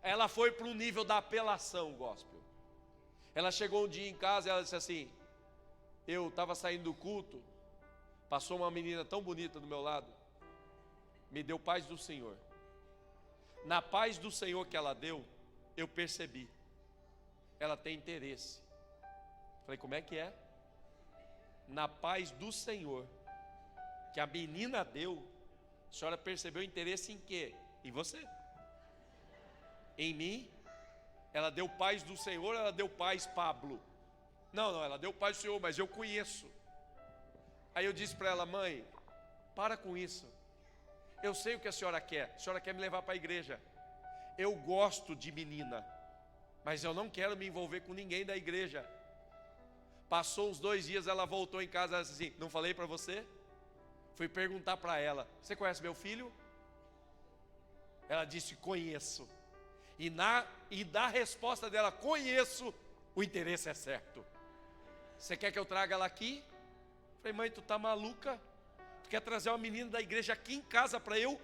Ela foi para um nível da apelação gospel. Ela chegou um dia em casa e ela disse assim: eu estava saindo do culto, passou uma menina tão bonita do meu lado, me deu paz do Senhor. Na paz do Senhor que ela deu, eu percebi, ela tem interesse. Falei: como é que é? Na paz do Senhor que a menina deu, a senhora percebeu interesse em quê? Em você. Em mim. Ela deu paz do Senhor, ela deu paz Pablo. Não, ela deu paz do Senhor, mas eu conheço. Aí eu disse para ela: mãe, para com isso. Eu sei o que a senhora quer me levar para a igreja. Eu gosto de menina, mas eu não quero me envolver com ninguém da igreja. Passou uns 2 dias, ela voltou em casa e disse assim: não falei para você? Fui perguntar para ela: você conhece meu filho? Ela disse: conheço. E da resposta dela, conheço, o interesse é certo. Você quer que eu traga ela aqui? Falei: mãe, tu tá maluca? Tu quer trazer uma menina da igreja aqui em casa para eu?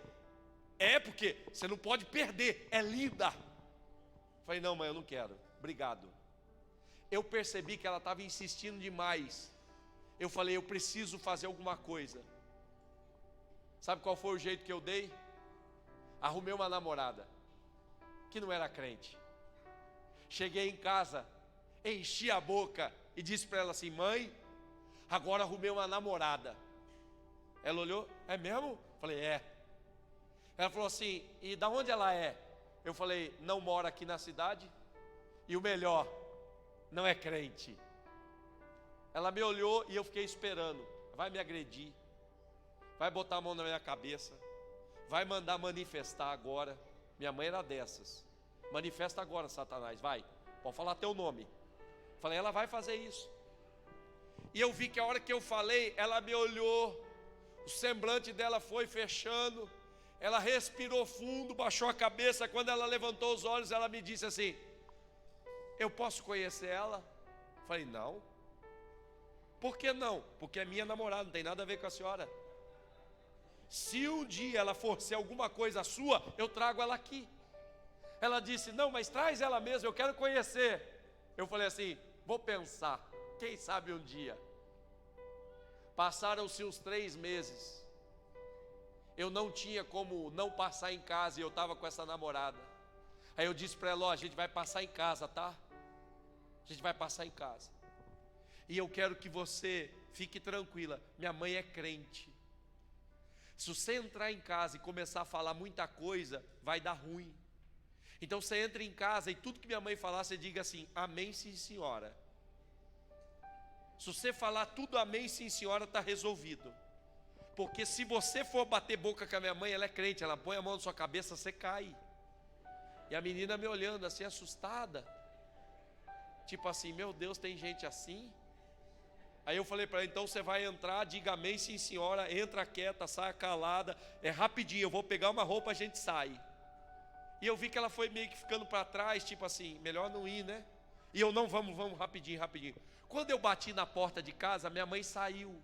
É, porque você não pode perder, é linda. Falei: não, mãe, eu não quero, obrigado. Eu percebi que ela estava insistindo demais. Eu falei: eu preciso fazer alguma coisa. Sabe qual foi o jeito que eu dei? Arrumei uma namorada que não era crente. Cheguei em casa, enchi a boca e disse para ela assim: mãe, agora arrumei uma namorada. Ela olhou: é mesmo? Falei: é. Ela falou assim: e da onde ela é? Eu falei: não mora aqui na cidade, e o melhor, não é crente. Ela me olhou e eu fiquei esperando. Vai me agredir, vai botar a mão na minha cabeça, vai mandar manifestar agora. Minha mãe era dessas: manifesta agora, Satanás, vai, pode falar teu nome. Falei: ela vai fazer isso. E eu vi que a hora que eu falei, ela me olhou, o semblante dela foi fechando, ela respirou fundo, baixou a cabeça. Quando ela levantou os olhos, ela me disse assim: eu posso conhecer ela? Falei: não. Por que não? Porque é minha namorada, não tem nada a ver com a senhora. Se um dia ela for ser alguma coisa sua, eu trago ela aqui. Ela disse: não, mas traz ela mesmo, eu quero conhecer. Eu falei assim: vou pensar, quem sabe um dia. Passaram-se uns 3 meses. Eu não tinha como não passar em casa e eu estava com essa namorada. Aí eu disse para ela: ó, a gente vai passar em casa, tá? A gente vai passar em casa. E eu quero que você fique tranquila, minha mãe é crente. Se você entrar em casa e começar a falar muita coisa, vai dar ruim. Então você entra em casa e tudo que minha mãe falar, você diga assim: amém, sim senhora. Se você falar tudo amém, sim senhora, está resolvido. Porque se você for bater boca com a minha mãe, ela é crente, ela põe a mão na sua cabeça, você cai. E a menina me olhando assim, assustada, tipo assim: meu Deus, tem gente assim? Aí eu falei para ela: então você vai entrar, diga amém, sim senhora, entra quieta, saia calada, é rapidinho, eu vou pegar uma roupa, a gente sai. E eu vi que ela foi meio que ficando para trás, tipo assim, melhor não ir, né? E eu: não, vamos, rapidinho. Quando eu bati na porta de casa, minha mãe saiu.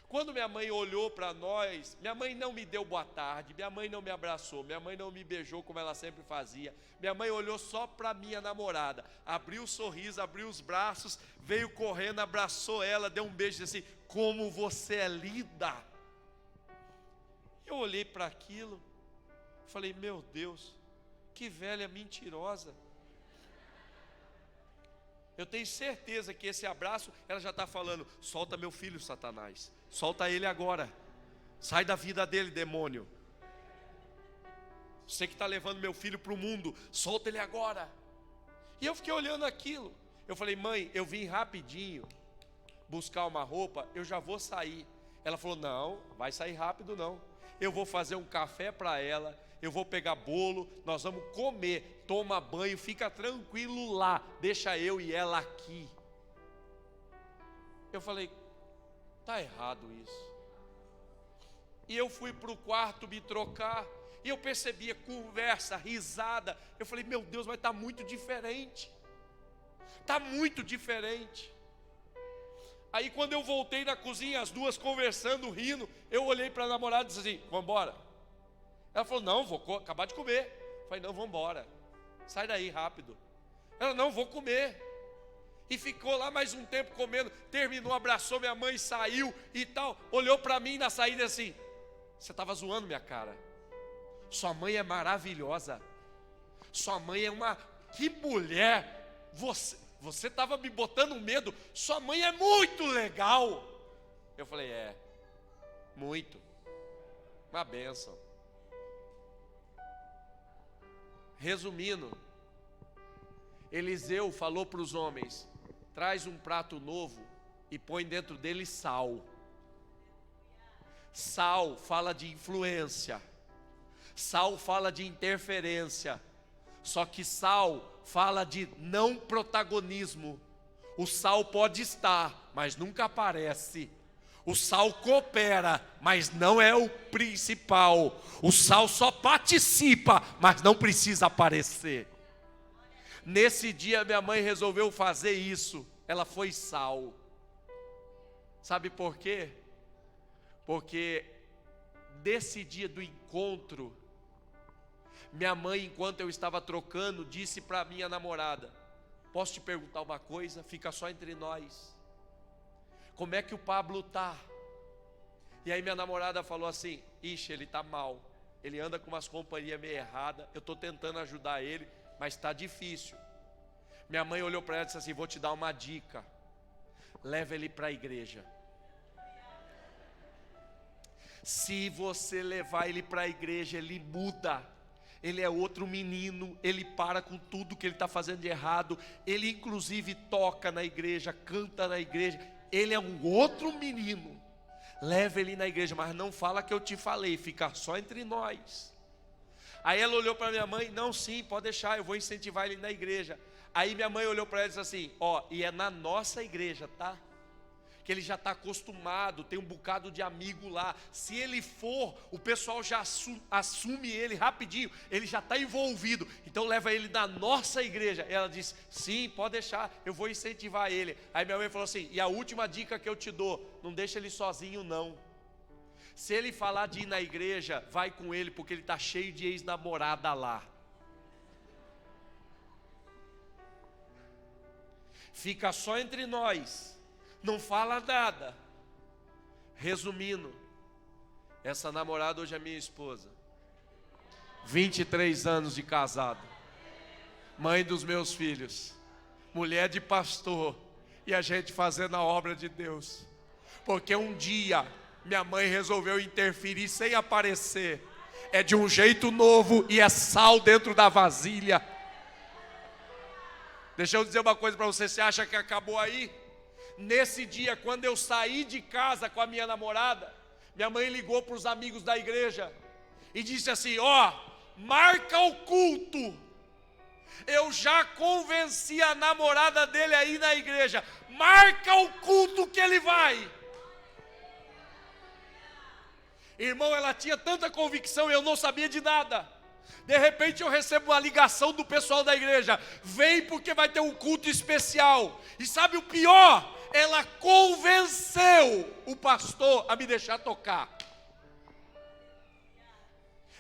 Quando minha mãe olhou para nós, minha mãe não me deu boa tarde, minha mãe não me abraçou, minha mãe não me beijou como ela sempre fazia. Minha mãe olhou só para minha namorada, abriu o sorriso, abriu os braços, veio correndo, abraçou ela, deu um beijo e disse assim: como você é linda. Eu olhei para aquilo, falei: meu Deus, que velha mentirosa. Eu tenho certeza que esse abraço, ela já está falando: solta meu filho, Satanás, solta ele agora, sai da vida dele, demônio. Você que está levando meu filho para o mundo, solta ele agora. E eu fiquei olhando aquilo. Eu falei, mãe, eu vim rapidinho buscar uma roupa, eu já vou sair. Ela falou, não, vai sair rápido não. Eu vou fazer um café para ela, eu vou pegar bolo, nós vamos comer, toma banho, fica tranquilo lá, deixa eu e ela aqui. Eu falei, tá errado isso. E eu fui para o quarto me trocar, e eu percebia conversa, risada. Eu falei, meu Deus, mas está muito diferente. Está muito diferente. Aí quando eu voltei na cozinha, as duas conversando, rindo, eu olhei para a namorada e disse assim, vamos embora. Ela falou, não, vou acabar de comer. Eu falei, não, vamos embora. Sai daí rápido. Ela, não, vou comer. E ficou lá mais um tempo comendo, terminou, abraçou minha mãe, saiu e tal. Olhou para mim na saída assim, você estava zoando minha cara. Sua mãe é maravilhosa. Sua mãe é uma... Que mulher. Você estava me botando medo. Sua mãe é muito legal. Eu falei, muito. Uma bênção. Resumindo, Eliseu falou para os homens, traz um prato novo e põe dentro dele sal. Sal fala de influência. Sal fala de interferência. Só que sal fala de não protagonismo. O sal pode estar, mas nunca aparece. O sal coopera, mas não é o principal. O sal só participa, mas não precisa aparecer. Nesse dia minha mãe resolveu fazer isso. Ela foi sal. Sabe por quê? Porque desse dia do encontro, minha mãe, enquanto eu estava trocando, disse para minha namorada, posso te perguntar uma coisa? Fica só entre nós. Como é que o Pablo está? E aí minha namorada falou assim, ixi, ele está mal. Ele anda com umas companhias meio erradas. Eu estou tentando ajudar ele, mas está difícil. Minha mãe olhou para ela e disse assim, vou te dar uma dica. Leva ele para a igreja. Se você levar ele para a igreja, ele muda. Ele é outro menino, ele para com tudo que ele está fazendo de errado. Ele inclusive toca na igreja, canta na igreja. Ele é um outro menino. Leva ele na igreja, mas não fala que eu te falei, fica só entre nós. Aí ela olhou para minha mãe, não, sim, pode deixar, eu vou incentivar ele na igreja. Aí minha mãe olhou para ela e disse assim, e é na nossa igreja, tá? Que ele já está acostumado, tem um bocado de amigo lá. Se ele for, o pessoal já assume ele rapidinho, ele já está envolvido. Então leva ele na nossa igreja. Ela disse, sim, pode deixar, eu vou incentivar ele. Aí minha mãe falou assim, e a última dica que eu te dou, não deixa ele sozinho não. Se ele falar de ir na igreja, vai com ele, porque ele está cheio de ex-namorada lá. Fica só entre nós. Não fala nada. Resumindo, essa namorada hoje é minha esposa. 23 anos de casado. Mãe dos meus filhos. Mulher de pastor. E a gente fazendo a obra de Deus. Porque um dia minha mãe resolveu interferir sem aparecer. É de um jeito novo e é sal dentro da vasilha. Deixa eu dizer uma coisa para você. Você acha que acabou aí? Nesse dia, quando eu saí de casa com a minha namorada, minha mãe ligou para os amigos da igreja e disse assim, marca o culto. Eu já convenci a namorada dele aí na igreja, marca o culto que ele vai. Irmão, ela tinha tanta convicção e eu não sabia de nada. De repente eu recebo uma ligação do pessoal da igreja, vem porque vai ter um culto especial. E sabe o pior? Ela convenceu o pastor a me deixar tocar.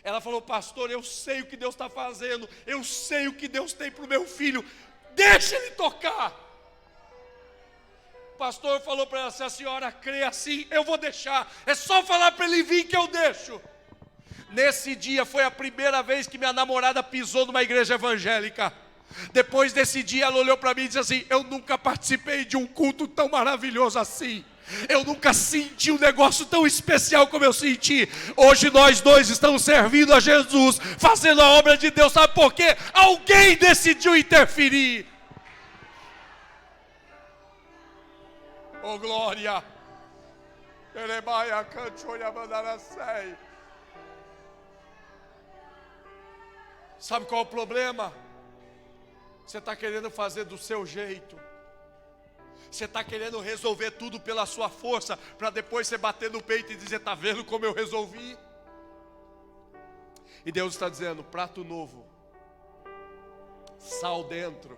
Ela falou, pastor, eu sei o que Deus está fazendo, eu sei o que Deus tem para o meu filho, deixa ele tocar. O pastor falou para ela, se a senhora crê assim, eu vou deixar, é só falar para ele vir que eu deixo. Nesse dia foi a primeira vez que minha namorada pisou numa igreja evangélica. Depois desse dia ela olhou para mim e disse assim, eu nunca participei de um culto tão maravilhoso assim. Eu nunca senti um negócio tão especial como eu senti. Hoje nós dois estamos servindo a Jesus, fazendo a obra de Deus. Sabe por quê? Alguém decidiu interferir. Oh glória! Sabe qual é o problema? Você está querendo fazer do seu jeito. Você está querendo resolver tudo pela sua força, para depois você bater no peito e dizer: está vendo como eu resolvi? E Deus está dizendo: prato novo, sal dentro.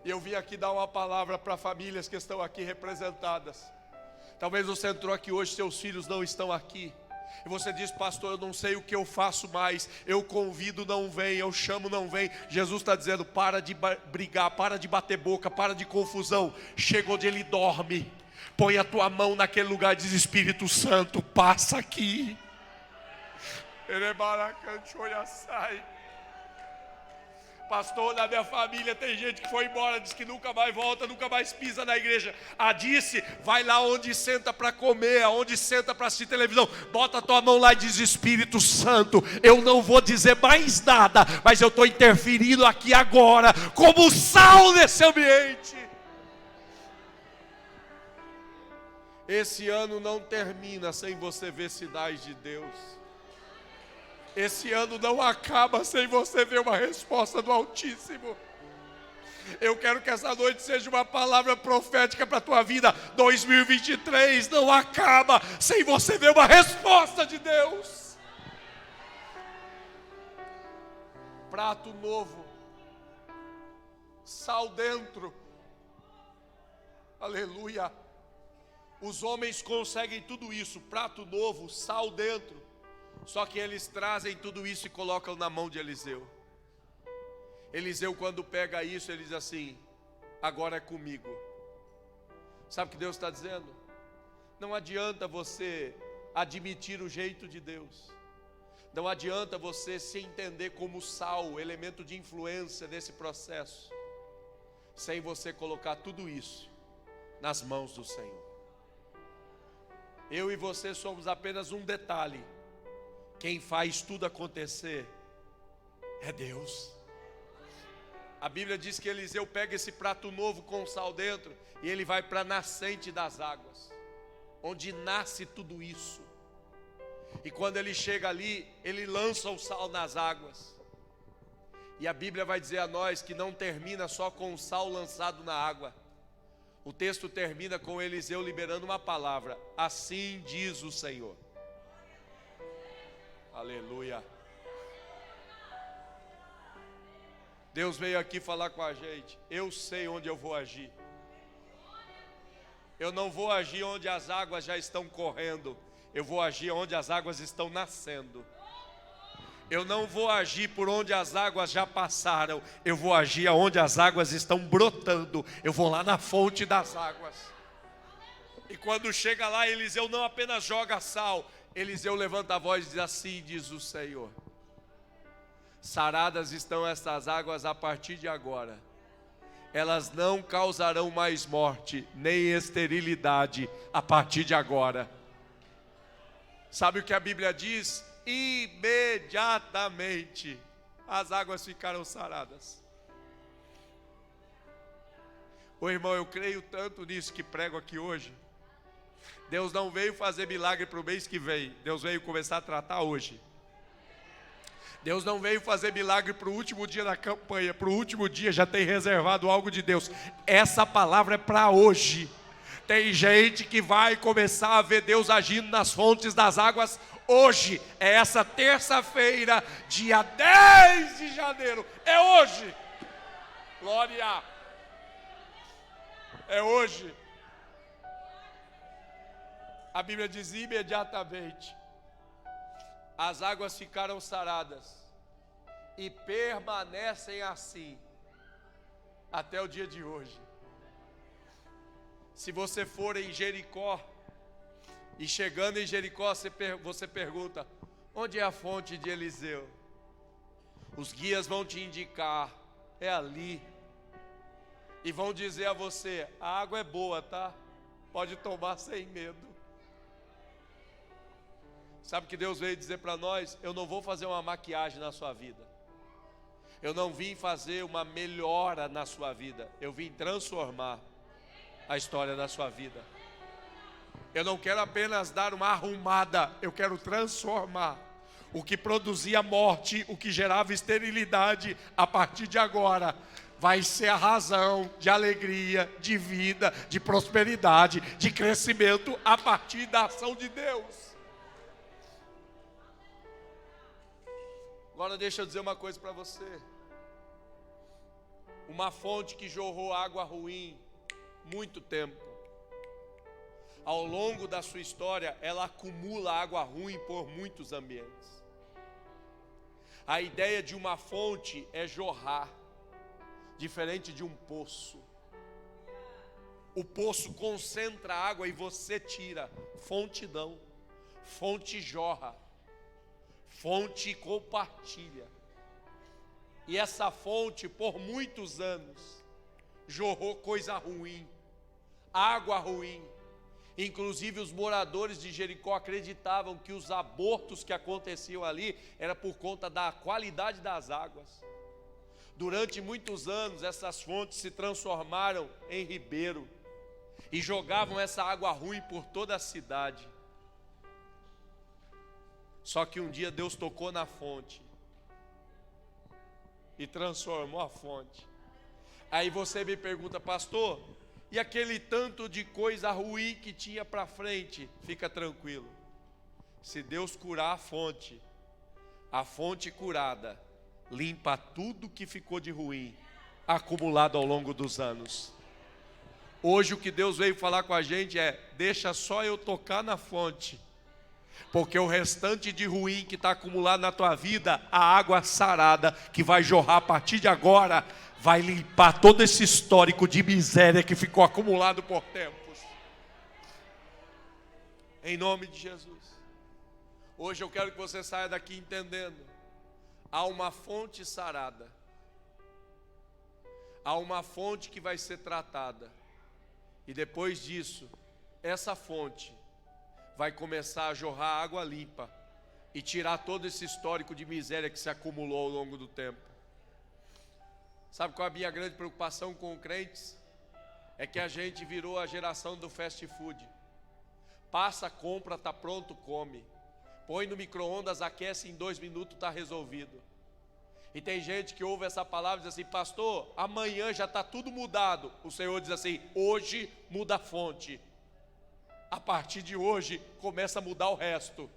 E eu vim aqui dar uma palavra para famílias que estão aqui representadas. Talvez você entrou aqui hoje, seus filhos não estão aqui. E você diz: pastor, eu não sei o que eu faço mais. Eu convido, não vem. Eu chamo, não vem. Jesus está dizendo: para de brigar, para de bater boca, para de confusão. Chega onde ele dorme. Põe a tua mão naquele lugar e diz: Espírito Santo, passa aqui. Pastor, na minha família tem gente que foi embora, diz que nunca mais volta, nunca mais pisa na igreja. A disse: vai lá onde senta para comer, aonde senta para assistir televisão. Bota a tua mão lá e diz: Espírito Santo, eu não vou dizer mais nada, mas eu estou interferindo aqui agora, como sal nesse ambiente. Esse ano não termina sem você ver sinais de Deus. Esse ano não acaba sem você ver uma resposta do Altíssimo. Eu quero que essa noite seja uma palavra profética para a tua vida. 2023 não acaba sem você ver uma resposta de Deus. Prato novo, sal dentro. Aleluia. Os homens conseguem tudo isso: prato novo, sal dentro. Só que eles trazem tudo isso e colocam na mão de Eliseu. Eliseu, quando pega isso, ele diz assim: agora é comigo. Sabe o que Deus está dizendo? Não adianta você admitir o jeito de Deus. Não adianta você se entender como sal, elemento de influência nesse processo, sem você colocar tudo isso nas mãos do Senhor. Eu e você somos apenas um detalhe. Quem faz tudo acontecer é Deus. A Bíblia diz que Eliseu pega esse prato novo com sal dentro e ele vai para a nascente das águas, onde nasce tudo isso. E quando ele chega ali, ele lança o sal nas águas. E a Bíblia vai dizer a nós que não termina só com o sal lançado na água. O texto termina com Eliseu liberando uma palavra: assim diz o Senhor. Aleluia. Deus veio aqui falar com a gente. Eu sei onde eu vou agir. Eu não vou agir onde as águas já estão correndo. Eu vou agir onde as águas estão nascendo. Eu não vou agir por onde as águas já passaram. Eu vou agir onde as águas estão brotando. Eu vou lá na fonte das águas. E quando chega lá, Eliseu não apenas joga sal. Eliseu levanta a voz e diz: assim diz o Senhor. Saradas estão estas águas a partir de agora. Elas não causarão mais morte, nem esterilidade a partir de agora. Sabe o que a Bíblia diz? Imediatamente as águas ficaram saradas. Ô irmão, eu creio tanto nisso que prego aqui hoje. Deus não veio fazer milagre para o mês que vem. Deus veio começar a tratar hoje. Deus não veio fazer milagre para o último dia da campanha. Para o último dia já tem reservado algo de Deus. Essa palavra é para hoje. Tem gente que vai começar a ver Deus agindo nas fontes das águas hoje. É essa terça-feira, dia 10 de janeiro. É hoje. Glória. É hoje. A Bíblia diz: imediatamente as águas ficaram saradas e permanecem assim até o dia de hoje. Se você for em Jericó e chegando em Jericó, você pergunta: onde é a fonte de Eliseu? Os guias vão te indicar: é ali. E vão dizer a você: a água é boa, tá? Pode tomar sem medo. Sabe o que Deus veio dizer para nós? Eu não vou fazer uma maquiagem na sua vida. Eu não vim fazer uma melhora na sua vida. Eu vim transformar a história da sua vida. Eu não quero apenas dar uma arrumada, eu quero transformar. O que produzia morte, o que gerava esterilidade, a partir de agora vai ser a razão de alegria, de vida, de prosperidade, de crescimento a partir da ação de Deus. Agora deixa eu dizer uma coisa para você. Uma fonte que jorrou água ruim muito tempo. Ao longo da sua história, ela acumula água ruim por muitos ambientes. A ideia de uma fonte é jorrar, diferente de um poço. O poço concentra a água e você tira. Fonte não. Fonte jorra. Fonte compartilha. E essa fonte, por muitos anos, jorrou coisa ruim, água ruim. Inclusive os moradores de Jericó acreditavam que os abortos que aconteciam ali era por conta da qualidade das águas. Durante muitos anos essas fontes se transformaram em ribeiro e jogavam essa água ruim por toda a cidade. Só que um dia Deus tocou na fonte e transformou a fonte. Aí você me pergunta, pastor, e aquele tanto de coisa ruim que tinha para frente? Fica tranquilo. Se Deus curar a fonte curada limpa tudo que ficou de ruim acumulado ao longo dos anos. Hoje o que Deus veio falar com a gente é: deixa só eu tocar na fonte, porque o restante de ruim que está acumulado na tua vida, a água sarada que vai jorrar a partir de agora, vai limpar todo esse histórico de miséria que ficou acumulado por tempos. Em nome de Jesus. Hoje eu quero que você saia daqui entendendo: há uma fonte sarada, há uma fonte que vai ser tratada, e depois disso, essa fonte vai começar a jorrar água limpa e tirar todo esse histórico de miséria que se acumulou ao longo do tempo. Sabe qual é a minha grande preocupação com crentes? É que a gente virou a geração do fast food. Passa, compra, está pronto, come. Põe no micro-ondas, aquece, em 2 minutos está resolvido. E tem gente que ouve essa palavra e diz assim: pastor, amanhã já está tudo mudado. O Senhor diz assim: hoje muda a fonte. A partir de hoje começa a mudar o resto.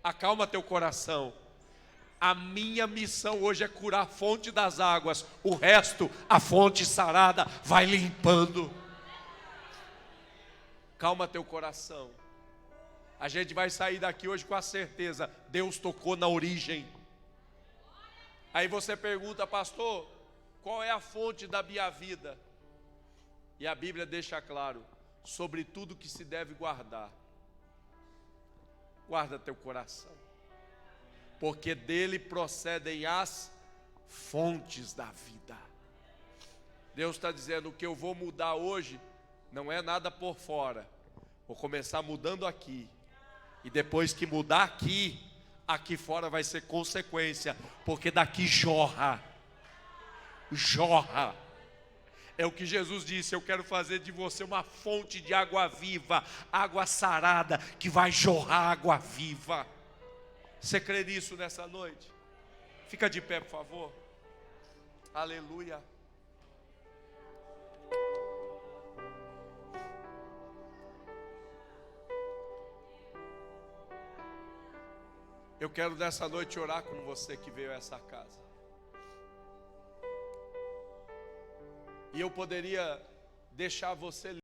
Acalma teu coração. A minha missão hoje é curar a fonte das águas. O resto, a fonte sarada vai limpando. Calma teu coração. A gente vai sair daqui hoje com a certeza: Deus tocou na origem. Aí você pergunta: pastor, qual é a fonte da minha vida? E a Bíblia deixa claro: sobre tudo que se deve guardar, guarda teu coração, porque dele procedem as fontes da vida. Deus está dizendo: o que eu vou mudar hoje não é nada por fora, vou começar mudando aqui, e depois que mudar aqui fora vai ser consequência, porque daqui jorra. É o que Jesus disse: eu quero fazer de você uma fonte de água viva, água sarada, que vai jorrar água viva. Você crê nisso nessa noite? Fica de pé, por favor. Aleluia. Eu quero nessa noite orar com você que veio a essa casa. E eu poderia deixar você